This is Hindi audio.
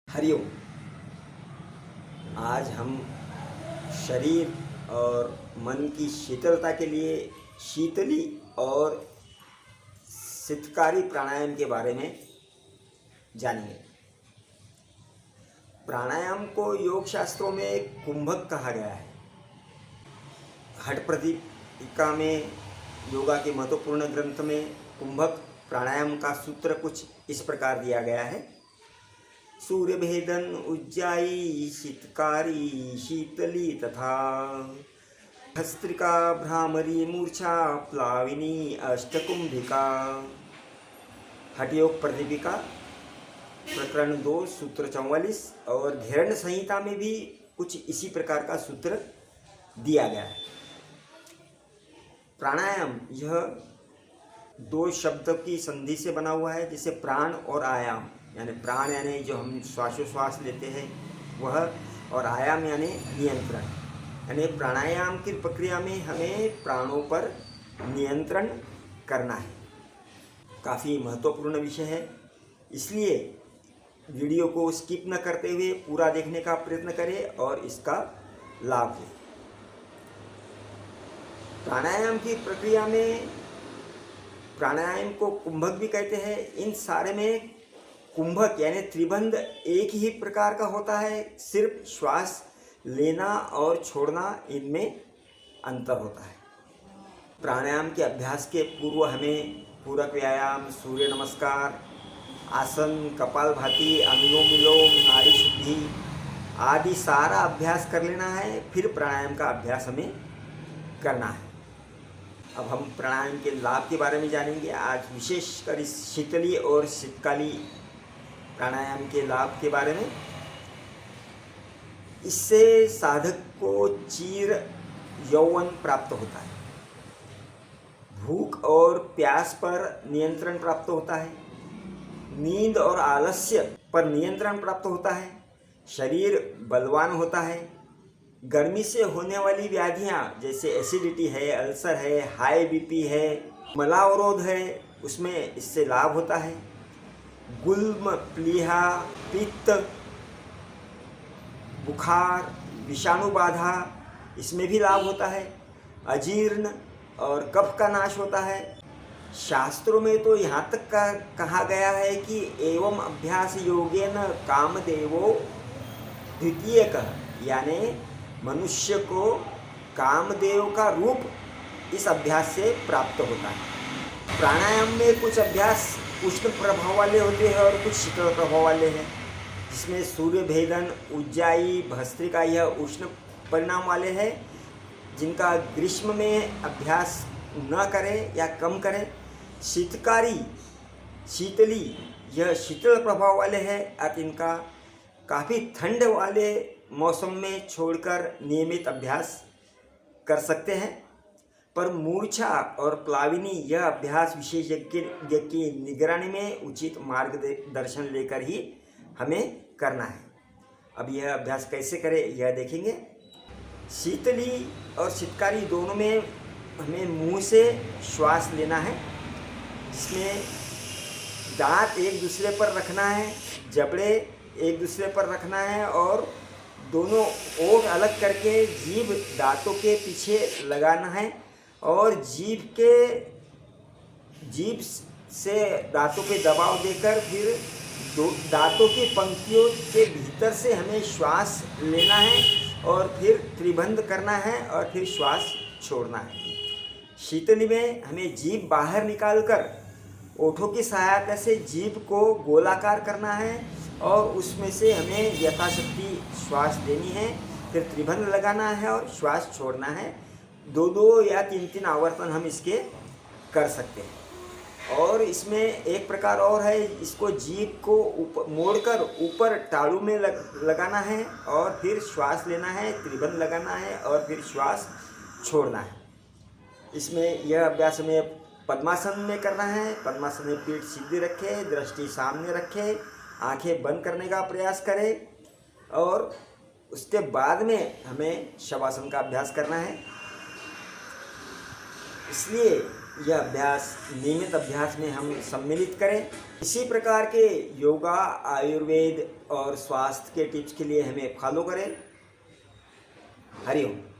हरिओम। आज हम शरीर और मन की शीतलता के लिए शीतली और शितकारी प्राणायाम के बारे में जानेंगे। प्राणायाम को योग शास्त्रों में कुंभक कहा गया है। हठ प्रदीपिका में योगा के महत्वपूर्ण ग्रंथ में कुंभक प्राणायाम का सूत्र कुछ इस प्रकार दिया गया है। सूर्य भेदन उज्जाई शीतकारी शीतली तथा भस्त्रिका भ्रामरी मूर्छा प्लाविनी अष्टकुंभिका। हठयोग प्रदीपिका प्रकरण 2 सूत्र 44 और घेरण्य संहिता में भी कुछ इसी प्रकार का सूत्र दिया गया है। प्राणायाम यह 2 शब्द की संधि से बना हुआ है, जैसे प्राण और आयाम। यानी प्राण यानी जो हम श्वासोश्वास लेते हैं वह, और आयाम यानी नियंत्रण। यानी प्राणायाम की प्रक्रिया में हमें प्राणों पर नियंत्रण करना है। काफ़ी महत्वपूर्ण विषय है, इसलिए वीडियो को स्किप न करते हुए पूरा देखने का प्रयत्न करें और इसका लाभ लें। प्राणायाम की प्रक्रिया में प्राणायाम को कुंभक भी कहते हैं। इन सारे में कुंभक यानी त्रिबंध एक ही प्रकार का होता है, सिर्फ श्वास लेना और छोड़ना इनमें अंतर होता है। प्राणायाम के अभ्यास के पूर्व हमें पूरक व्यायाम, सूर्य नमस्कार, आसन, कपालभाति, अनुलोम विलोम, नाड़ी शुद्धि आदि सारा अभ्यास कर लेना है। फिर प्राणायाम का अभ्यास हमें करना है। अब हम प्राणायाम के लाभ के बारे में जानेंगे। आज विशेषकर इस शीतली और शीतकाली प्राणायाम के लाभ के बारे में। इससे साधक को चिर यौवन प्राप्त होता है, भूख और प्यास पर नियंत्रण प्राप्त होता है, नींद और आलस्य पर नियंत्रण प्राप्त होता है, शरीर बलवान होता है, गर्मी से होने वाली व्याधियाँ जैसे एसिडिटी है, अल्सर है, हाई बीपी है, मलावरोध है, उसमें इससे लाभ होता है। गुल्म, प्लीहा, पित्त, बुखार, विषाणु बाधा, इसमें भी लाभ होता है। अजीर्ण और कफ का नाश होता है। शास्त्रों में तो यहाँ तक का कहा गया है कि एवं अभ्यास योगेन कामदेवो द्वितीयकः, यानी मनुष्य को कामदेव का रूप इस अभ्यास से प्राप्त होता है। प्राणायाम में कुछ अभ्यास उष्ण प्रभाव वाले होते हैं और कुछ शीतल प्रभाव वाले हैं, जिसमें सूर्य भेदन, उज्जाई, भस्त्रिका यह उष्ण परिणाम वाले हैं, जिनका ग्रीष्म में अभ्यास न करें या कम करें। शीतकारी शीतली यह शीतल प्रभाव वाले हैं और इनका काफ़ी ठंड वाले मौसम में छोड़कर नियमित अभ्यास कर सकते हैं। पर मूर्छा और प्लाविनी यह अभ्यास विशेषज्ञ की निगरानी में उचित मार्गदर्शन लेकर ही हमें करना है। अब यह अभ्यास कैसे करें यह देखेंगे। शीतली और शीतकारी दोनों में हमें मुंह से श्वास लेना है, जिसमें दांत एक दूसरे पर रखना है, जबड़े एक दूसरे पर रखना है और दोनों ओठ अलग करके जीभ दांतों के पीछे लगाना है और जीभ से दांतों पे दबाव देकर फिर दांतों की पंक्तियों के भीतर से हमें श्वास लेना है और फिर त्रिबंध करना है और फिर श्वास छोड़ना है। शीतली में हमें जीभ बाहर निकालकर ओठों की सहायता से जीभ को गोलाकार करना है और उसमें से हमें यथाशक्ति श्वास लेनी है, फिर त्रिबंध लगाना है और श्वास छोड़ना है। 2 या 3 आवर्तन हम इसके कर सकते हैं। और इसमें एक प्रकार और है, इसको जीभ को ऊपर मोड़कर ऊपर तालू में लगाना है और फिर श्वास लेना है, त्रिबंध लगाना है और फिर श्वास छोड़ना है। इसमें यह अभ्यास में पद्मासन में करना है। पद्मासन में पीठ सीधी रखे, दृष्टि सामने रखे, आंखें बंद करने का प्रयास करें और उसके बाद में हमें शवासन का अभ्यास करना है। इसलिए यह अभ्यास नियमित अभ्यास में हम सम्मिलित करें। इसी प्रकार के योगा, आयुर्वेद और स्वास्थ्य के टिप्स के लिए हमें फॉलो करें। हरि ओम।